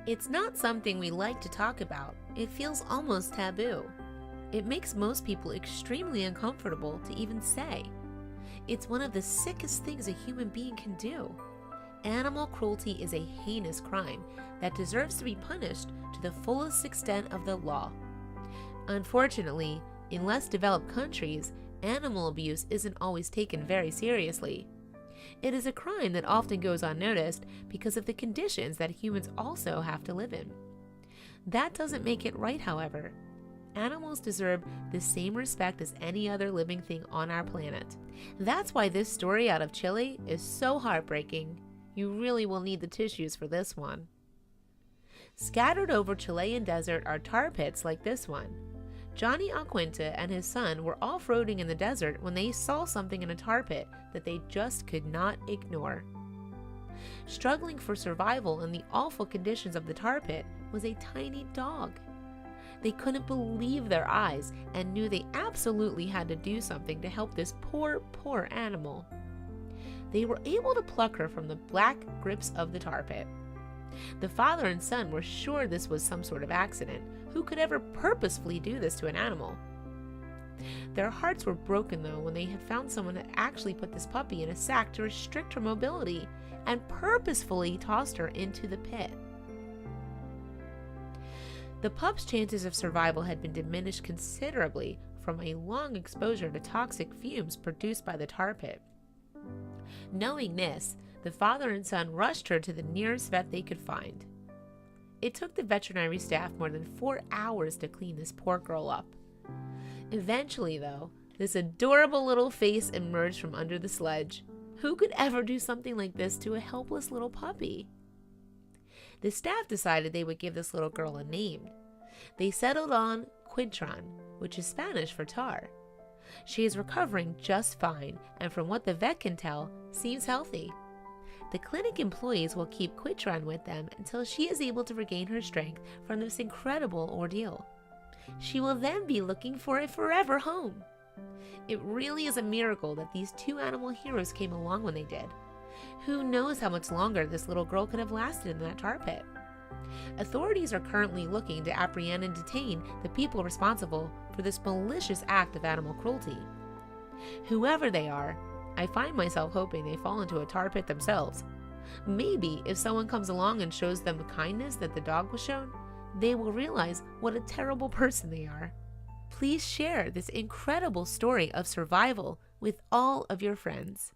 It's not something we like to talk about. It feels almost taboo. It makes most people extremely uncomfortable to even say. It's one of the sickest things a human being can do. Animal cruelty is a heinous crime that deserves to be punished to the fullest extent of the law. Unfortunately, in less developed countries, animal abuse isn't always taken very seriously. It is a crime that often goes unnoticed because of the conditions that humans also have to live in. That doesn't make it right, however. Animals deserve the same respect as any other living thing on our planet. That's why this story out of Chile is so heartbreaking. You really will need the tissues for this one. Scattered over Chilean desert are tar pits like this one. Johnny Aquinta and his son were off-roading in the desert when they saw something in a tar pit that they just could not ignore. Struggling for survival in the awful conditions of the tar pit was a tiny dog. They couldn't believe their eyes and knew they absolutely had to do something to help this poor animal. They were able to pluck her from the black grips of the tar pit. The father and son were sure this was some sort of accident. Who could ever purposefully do this to an animal? Their hearts were broken though when they had found someone had actually put this puppy in a sack to restrict her mobility and purposefully tossed her into the pit. The pup's chances of survival had been diminished considerably from a long exposure to toxic fumes produced by the tar pit. Knowing this, the father and son rushed her to the nearest vet they could find. It took the veterinary staff more than 4 hours to clean this poor girl up. Eventually, though, this adorable little face emerged from under the sledge. Who could ever do something like this to a helpless little puppy? The staff decided they would give this little girl a name. They settled on Quintran, which is Spanish for tar. She is recovering just fine, and from what the vet can tell, seems healthy. The clinic employees will keep Quintran with them until she is able to regain her strength from this incredible ordeal. She will then be looking for a forever home. It really is a miracle that these two animal heroes came along when they did. Who knows how much longer this little girl could have lasted in that tar pit? Authorities are currently looking to apprehend and detain the people responsible for this malicious act of animal cruelty. Whoever they are, I find myself hoping they fall into a tar pit themselves. Maybe if someone comes along and shows them the kindness that the dog was shown, they will realize what a terrible person they are. Please share this incredible story of survival with all of your friends.